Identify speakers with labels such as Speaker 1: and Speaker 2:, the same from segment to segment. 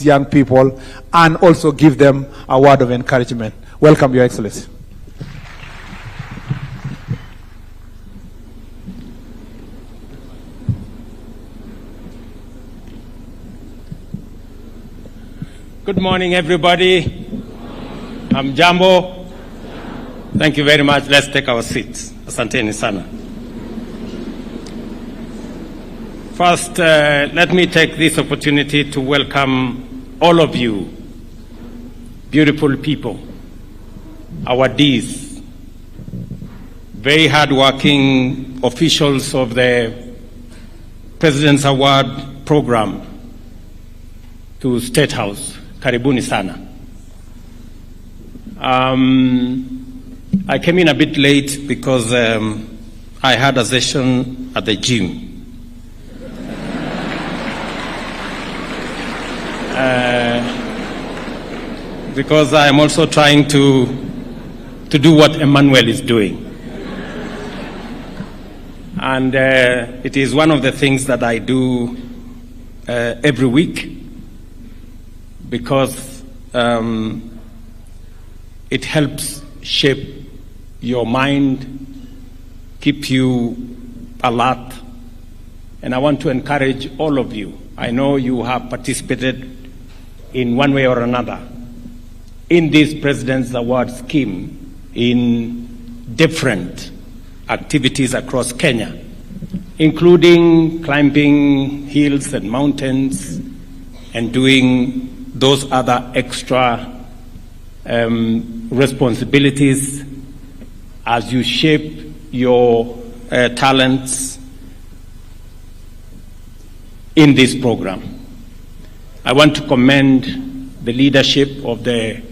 Speaker 1: young people and also give them a word of encouragement. Welcome, Your Excellency.
Speaker 2: Good morning, everybody. I'm Jambo. Thank you very much. Let's take our seats. Asanteni sana. First, let me take this opportunity to welcome all of you, beautiful people, our Ds, very hardworking officials of the President's Award program to State House. Karibuni sana. I came in a bit late because I had a session at the gym. Because I am also trying to do what Emmanuel is doing. And it is one of the things that I do every week, because it helps shape your mind, keep you alert, and I want to encourage all of you. I know you have participated in one way or another in this President's Award scheme in different activities across Kenya, including climbing hills and mountains and doing those other extra responsibilities as you shape your talents in this program. I want to commend the leadership of the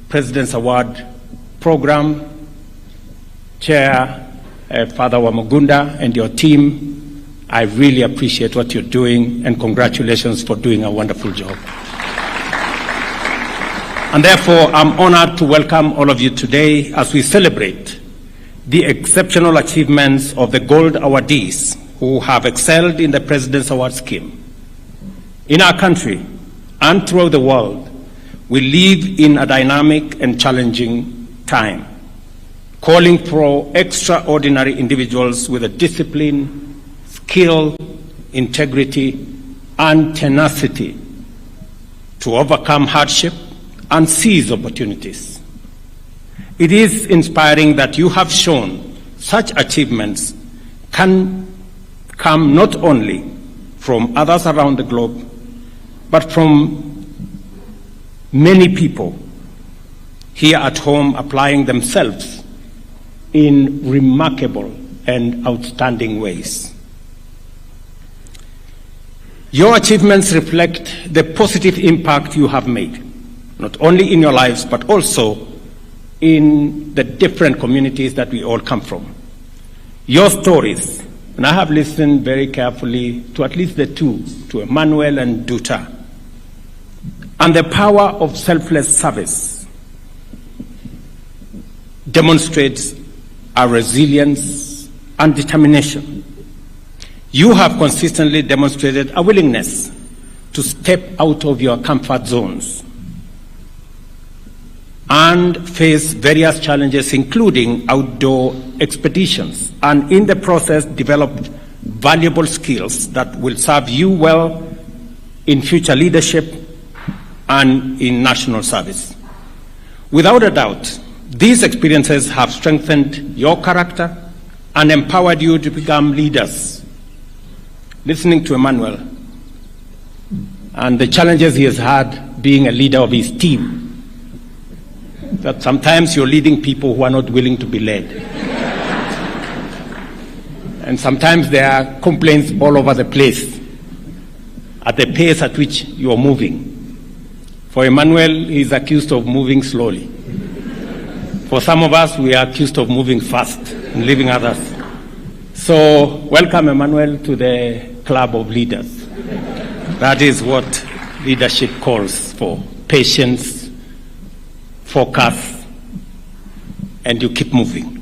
Speaker 2: President's Award program, Chair Father Wamugunda and your team. I really appreciate what you're doing, and congratulations for doing a wonderful job. And therefore, I'm honored to welcome all of you today as we celebrate the exceptional achievements of the Gold awardees who have excelled in the President's Award scheme. In our country and throughout the world, we live in a dynamic and challenging time, calling for extraordinary individuals with a discipline, skill, integrity, and tenacity to overcome hardship and seize opportunities. It is inspiring that you have shown such achievements can come not only from others around the globe, but from many people here at home applying themselves in remarkable and outstanding ways. Your achievements reflect the positive impact you have made, not only in your lives, but also in the different communities that we all come from. Your stories, and I have listened very carefully to at least the two, to Emmanuel and Duta, and the power of selfless service demonstrates our resilience and determination. You have consistently demonstrated a willingness to step out of your comfort zones and face various challenges, including outdoor expeditions, and in the process developed valuable skills that will serve you well in future leadership and in national service. Without a doubt, these experiences have strengthened your character and empowered you to become leaders. Listening to Emmanuel and the challenges he has had being a leader of his team, that sometimes you're leading people who are not willing to be led. And sometimes there are complaints all over the place at the pace at which you are moving. For Emmanuel, he is accused of moving slowly. For some of us, we are accused of moving fast and leaving others. So welcome, Emmanuel, to the club of leaders. That is what leadership calls for: patience, focus, and you keep moving.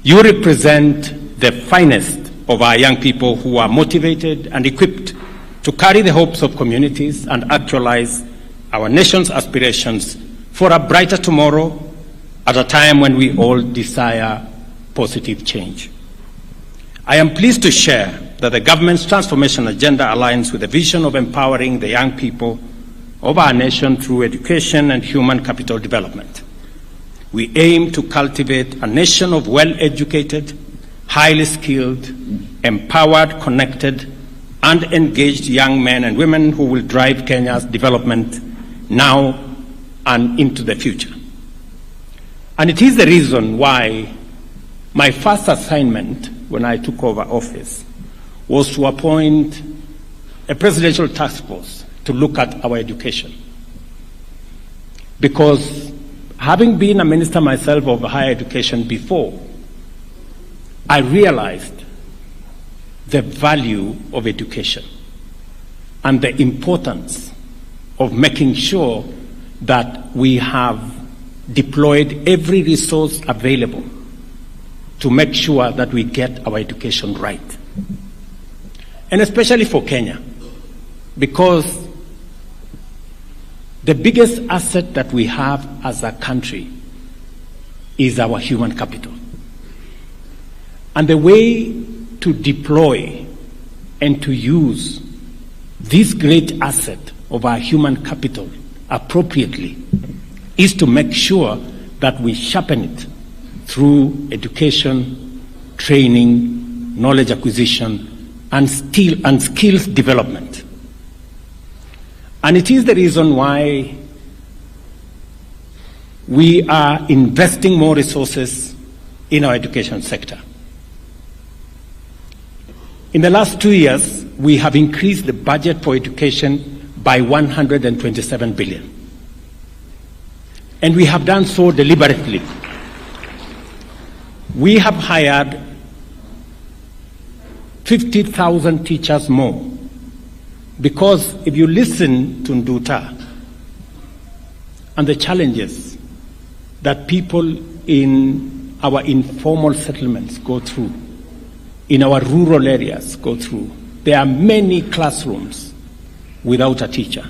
Speaker 2: You represent the finest of our young people who are motivated and equipped to carry the hopes of communities and actualize our nation's aspirations for a brighter tomorrow at a time when we all desire positive change. I am pleased to share that the government's transformation agenda aligns with the vision of empowering the young people of our nation through education and human capital development. We aim to cultivate a nation of well-educated, highly skilled, empowered, connected, and engaged young men and women who will drive Kenya's development now and into the future. And it is the reason why my first assignment when I took over office was to appoint a presidential task force to look at our education. Because having been a minister myself of higher education before, I realized the value of education and the importance of making sure that we have deployed every resource available to make sure that we get our education right. And especially for Kenya, because the biggest asset that we have as a country is our human capital. And the way to deploy and to use this great asset of our human capital appropriately is to make sure that we sharpen it through education, training, knowledge acquisition, and skills development. And it is the reason why we are investing more resources in our education sector. In the last 2 years, we have increased the budget for education by 127 billion. And we have done so deliberately. We have hired 50,000 teachers more, because if you listen to Nduta and the challenges that people in our informal settlements go through, in our rural areas go through, there are many classrooms without a teacher.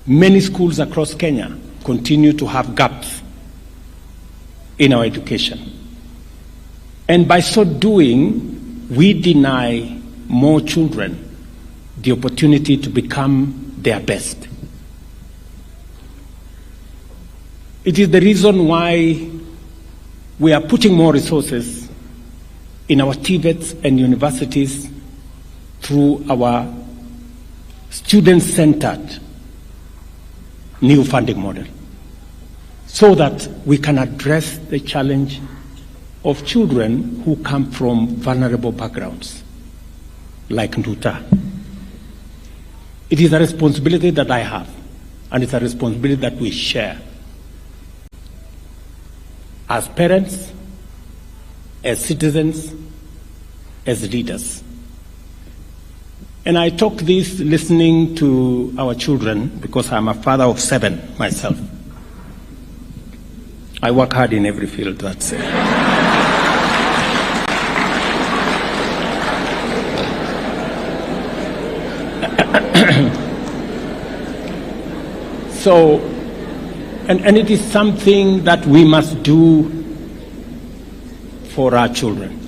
Speaker 2: Many schools across Kenya continue to have gaps in our education. And by so doing, we deny more children the opportunity to become their best. It is the reason why we are putting more resources in our TVETs and universities through our student-centered new funding model, so that we can address the challenge of children who come from vulnerable backgrounds, like Nduta. It is a responsibility that I have, and it's a responsibility that we share as parents, as citizens, as leaders. And I talk this listening to our children, because I'm a father of 7 myself. I work hard in every field, that's it. So, and it is something that we must do for our children.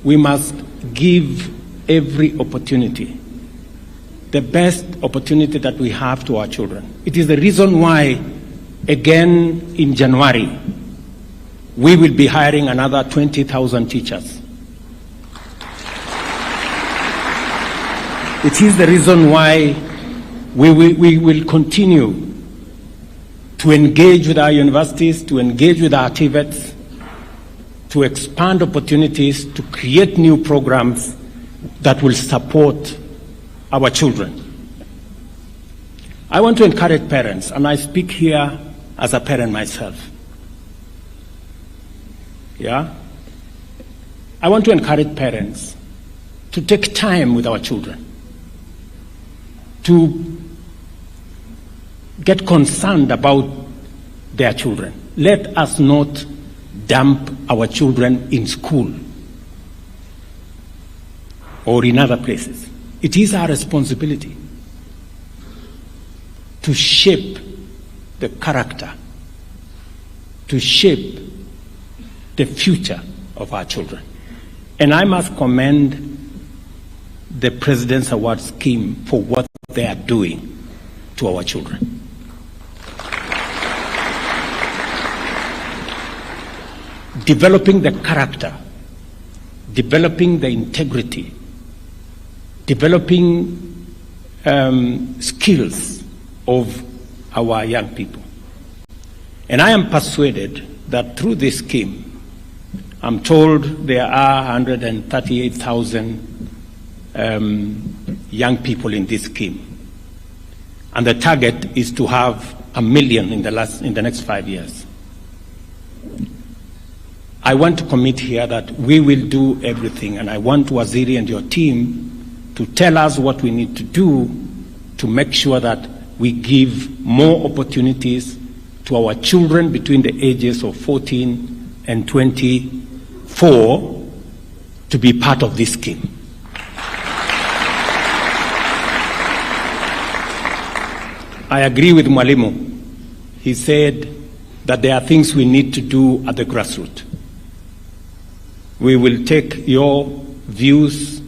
Speaker 2: We must give every opportunity, the best opportunity that we have to our children. It is the reason why, again in January, we will be hiring another 20,000 teachers. It is the reason why we will continue to engage with our universities, to engage with our TVETs, to expand opportunities, to create new programs that will support our children. I want to encourage parents, and I speak here as a parent myself. Yeah? I want to encourage parents to take time with our children, to get concerned about their children. Let us not dump our children in school. or in other places. It is our responsibility to shape the character, to shape the future of our children. And I must commend the President's Award Scheme for what they are doing to our children. Developing the character, developing the integrity, developing skills of our young people. And I am persuaded that through this scheme, I'm told there are 138,000 young people in this scheme. And the target is to have 1 million in the next 5 years. I want to commit here that we will do everything, and I want Waziri and your team to tell us what we need to do to make sure that we give more opportunities to our children between the ages of 14 and 24 to be part of this scheme. I agree with Mwalimu. He said that there are things we need to do at the grassroots. We will take your views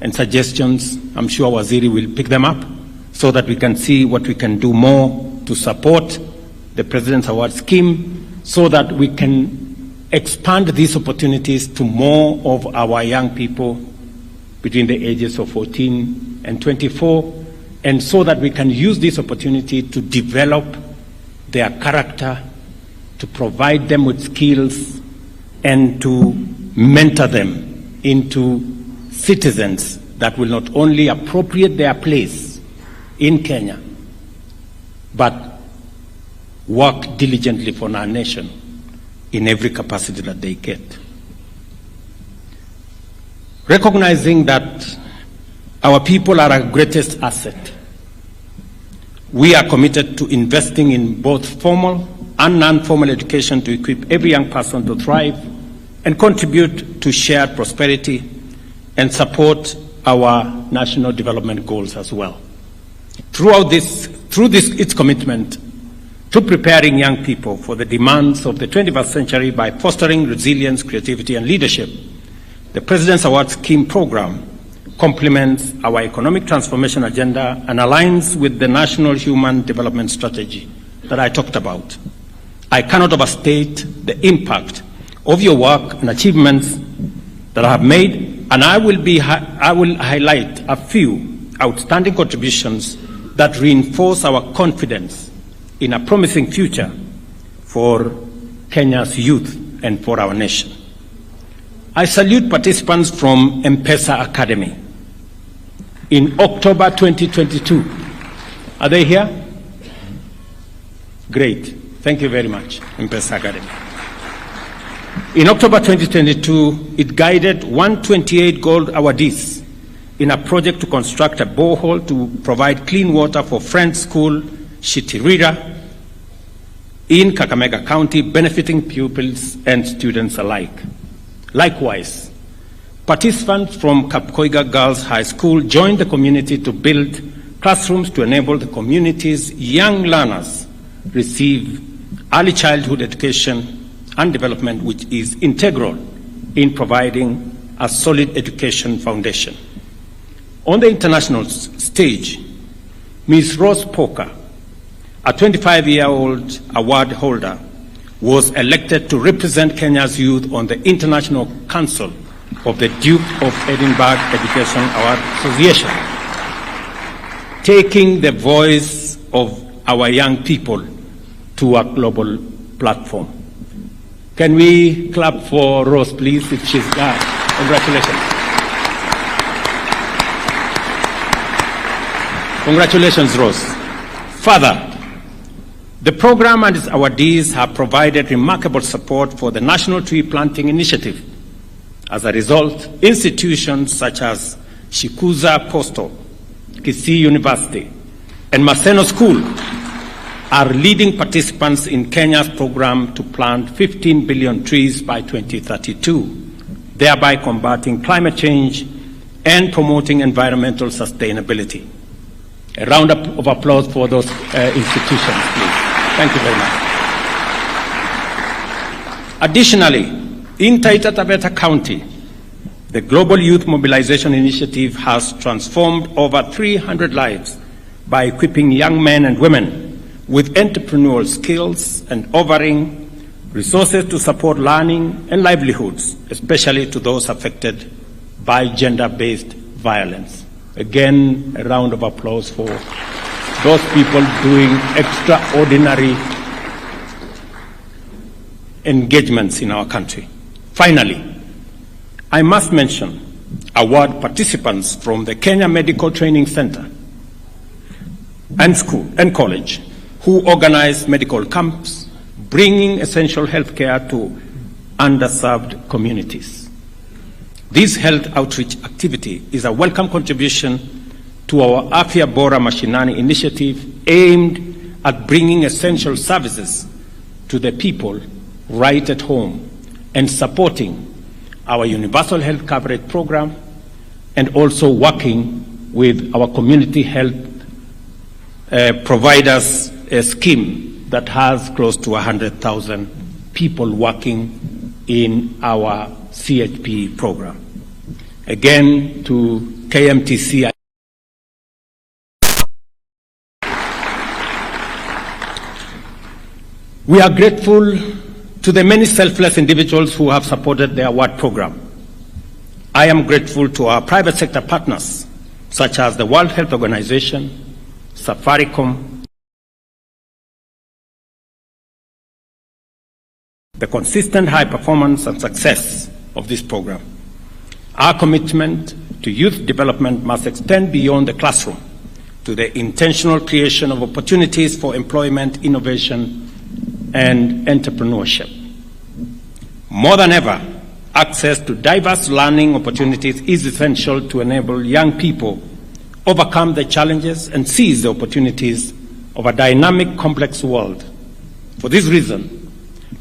Speaker 2: and suggestions. I'm sure Waziri will pick them up so that we can see what we can do more to support the President's Award Scheme so that we can expand these opportunities to more of our young people between the ages of 14 and 24, and so that we can use this opportunity to develop their character, to provide them with skills, and to mentor them into citizens that will not only appropriate their place in Kenya, but work diligently for our nation in every capacity that they get. Recognizing that our people are our greatest asset, we are committed to investing in both formal and non-formal education to equip every young person to thrive and contribute to shared prosperity and support our national development goals as well. Through its commitment to preparing young people for the demands of the 21st century by fostering resilience, creativity, and leadership, the President's Award Scheme program complements our economic transformation agenda and aligns with the National Human Development Strategy that I talked about. I cannot overstate the impact of your work and achievements that I have made, and I will highlight a few outstanding contributions that reinforce our confidence in a promising future for Kenya's youth and for our nation. I salute participants from M-Pesa Academy in October 2022. Are they here? Great. Thank you very much, M-Pesa Academy. In October 2022, it guided 128 gold awardees in a project to construct a borehole to provide clean water for Friends School, Shitirira, in Kakamega County, benefiting pupils and students alike. Likewise, participants from Kapkoiga Girls High School joined the community to build classrooms to enable the community's young learners receive early childhood education and development, which is integral in providing a solid education foundation. On the international stage, Ms. Rose Poker, a 25-year-old award holder, was elected to represent Kenya's youth on the International Council of the Duke of Edinburgh Education Award Association, taking the voice of our young people to a global platform. Can we clap for Rose, please, if she's there? Congratulations. Congratulations, Rose. Further, the program and its awardees have provided remarkable support for the National Tree Planting Initiative. As a result, institutions such as Shikuza Postal, Kisii University, and Maseno School are leading participants in Kenya's program to plant 15 billion trees by 2032, thereby combating climate change and promoting environmental sustainability. A round of applause for those institutions, please. Thank you very much. Additionally, in Taita Taveta County, the Global Youth Mobilization Initiative has transformed over 300 lives by equipping young men and women with entrepreneurial skills and offering resources to support learning and livelihoods, especially to those affected by gender-based violence. Again, a round of applause for those people doing extraordinary engagements in our country. Finally, I must mention award participants from the Kenya Medical Training Center and school and college who organize medical camps, bringing essential health care to underserved communities. This health outreach activity is a welcome contribution to our Afya Bora Mashinani initiative aimed at bringing essential services to the people right at home and supporting our universal health coverage program and also working with our community health providers scheme that has close to 100,000 people working in our CHP program. Again, to KMTC, we are grateful to the many selfless individuals who have supported the award program. I am grateful to our private sector partners, such as the World Health Organization, Safaricom, the consistent high performance and success of this program. Our commitment to youth development must extend beyond the classroom to the intentional creation of opportunities for employment, innovation, and entrepreneurship. More than ever, access to diverse learning opportunities is essential to enable young people overcome the challenges and seize the opportunities of a dynamic, complex world. For this reason,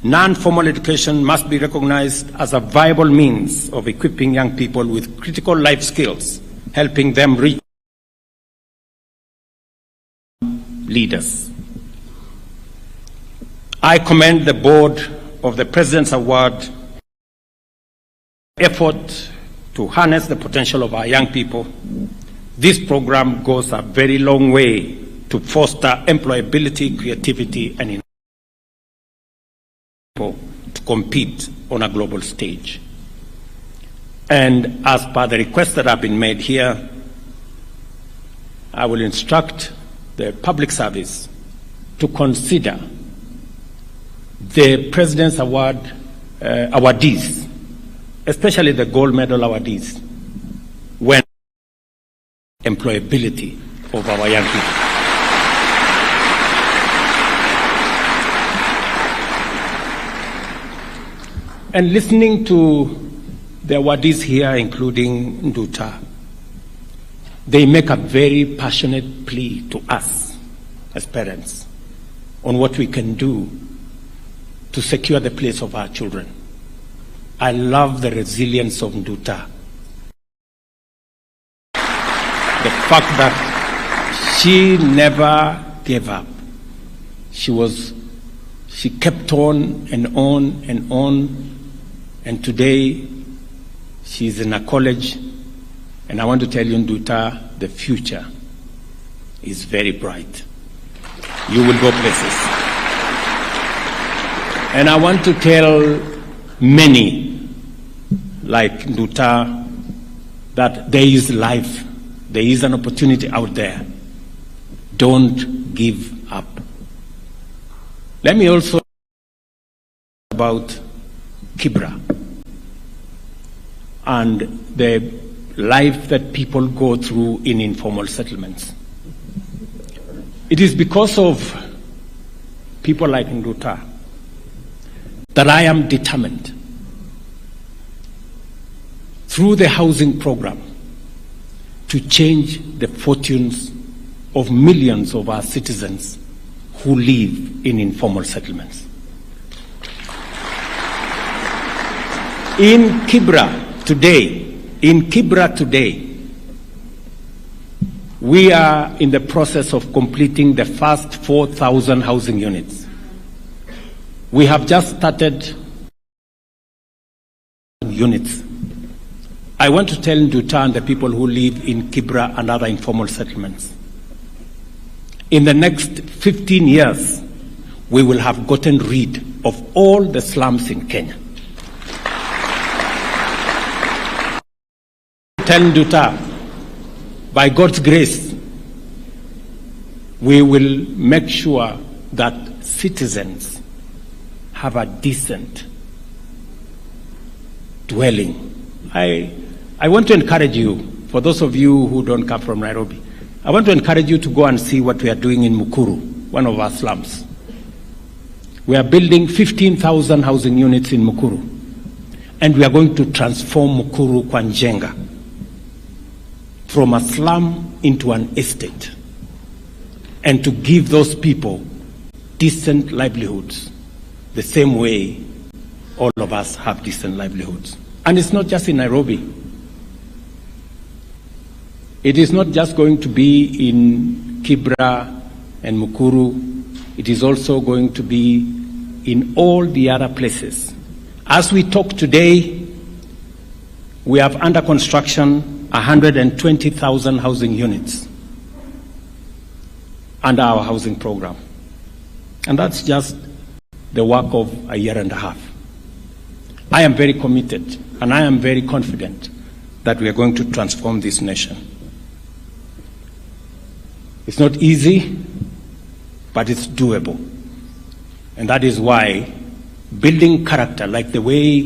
Speaker 2: non-formal education must be recognized as a viable means of equipping young people with critical life skills, helping them reach leaders. I commend the board of the President's Award effort to harness the potential of our young people. This program goes a very long way to foster employability, creativity, and innovation to compete on a global stage. And as per the requests that have been made here, I will instruct the public service to consider the President's Award awardees, especially the gold medal awardees, when employability of our young people. And listening to the awardees here, including Nduta, they make a very passionate plea to us as parents on what we can do to secure the place of our children. I love the resilience of Nduta. The fact that she never gave up. She kept on and on and on. And today, she's in a college. And I want to tell you, Nduta, the future is very bright. You will go places. And I want to tell many, like Nduta, that there is life, there is an opportunity out there. Don't give up. Let me also talk about Kibra and the life that people go through in informal settlements. It is because of people like Nduta that I am determined, through the housing program, to change the fortunes of millions of our citizens who live in informal settlements. In Kibra today, We are in the process of completing the first 4,000 housing units. We have just started units. I want to tell Nduta and the people who live in Kibra and other informal settlements, in the next 15 years, we will have gotten rid of all the slums in Kenya. Tell Nduta, by God's grace, we will make sure that citizens have a decent dwelling. I want to encourage you, for those of you who don't come from Nairobi, I want to encourage you to go and see what we are doing in Mukuru, one of our slums. We are building 15,000 housing units in Mukuru, and we are going to transform Mukuru kwa Njenga from a slum into an estate, and to give those people decent livelihoods, the same way all of us have decent livelihoods. And it's not just in Nairobi. It is not just going to be in Kibra and Mukuru. It is also going to be in all the other places. As we talk today, we have under construction 120,000 housing units under our housing program. And that's just the work of a year and a half. I am very committed, and I am very confident that we are going to transform this nation. It's not easy, but it's doable. And that is why building character, like the way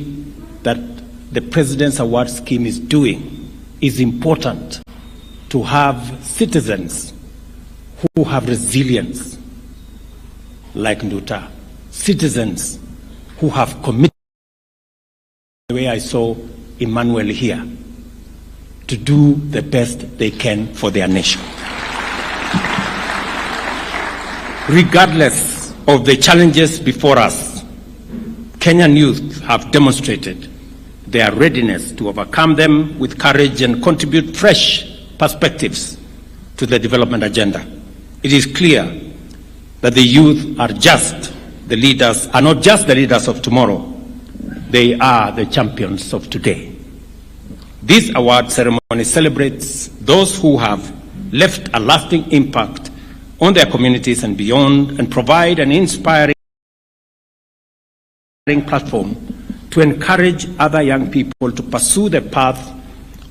Speaker 2: that the President's Award Scheme is doing, is important to have citizens who have resilience, like Nduta, citizens who have committed, the way I saw Emmanuel here, to do the best they can for their nation. Regardless of the challenges before us, Kenyan youth have demonstrated their readiness to overcome them with courage and contribute fresh perspectives to the development agenda. It is clear that the youth are not just the leaders of tomorrow, they are the champions of today. This award ceremony celebrates those who have left a lasting impact on their communities and beyond, and provide an inspiring platform to encourage other young people to pursue the path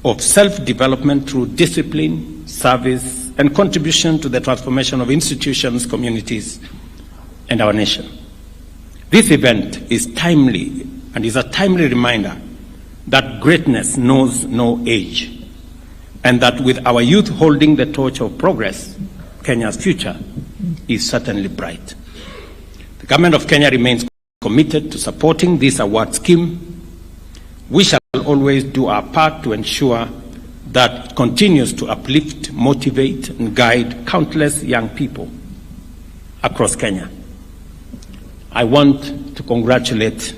Speaker 2: of self-development through discipline, service, and contribution to the transformation of institutions, communities, and our nation. This event is timely and is a timely reminder that greatness knows no age, and that with our youth holding the torch of progress, Kenya's future is certainly bright. The government of Kenya remains committed to supporting this award scheme. We shall always do our part to ensure that it continues to uplift, motivate, and guide countless young people across Kenya. I want to congratulate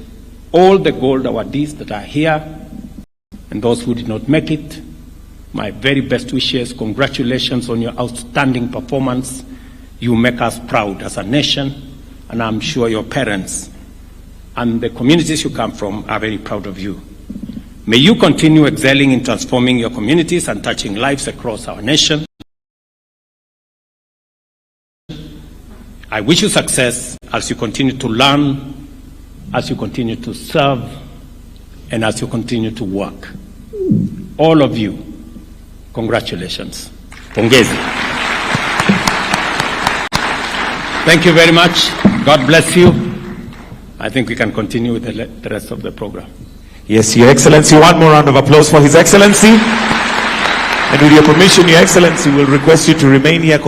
Speaker 2: all the gold awardees that are here and those who did not make it. My very best wishes. Congratulations on your outstanding performance. You make us proud as a nation, and I'm sure your parents and the communities you come from are very proud of you. May you continue excelling in transforming your communities and touching lives across our nation. I wish you success as you continue to learn, as you continue to serve, and as you continue to work. All of you, congratulations. Pongezi. Thank you very much. God bless you. I think we can continue with the rest of the program.
Speaker 3: Yes, Your Excellency. One more round of applause for His Excellency. And with your permission, Your Excellency, will request you to remain here.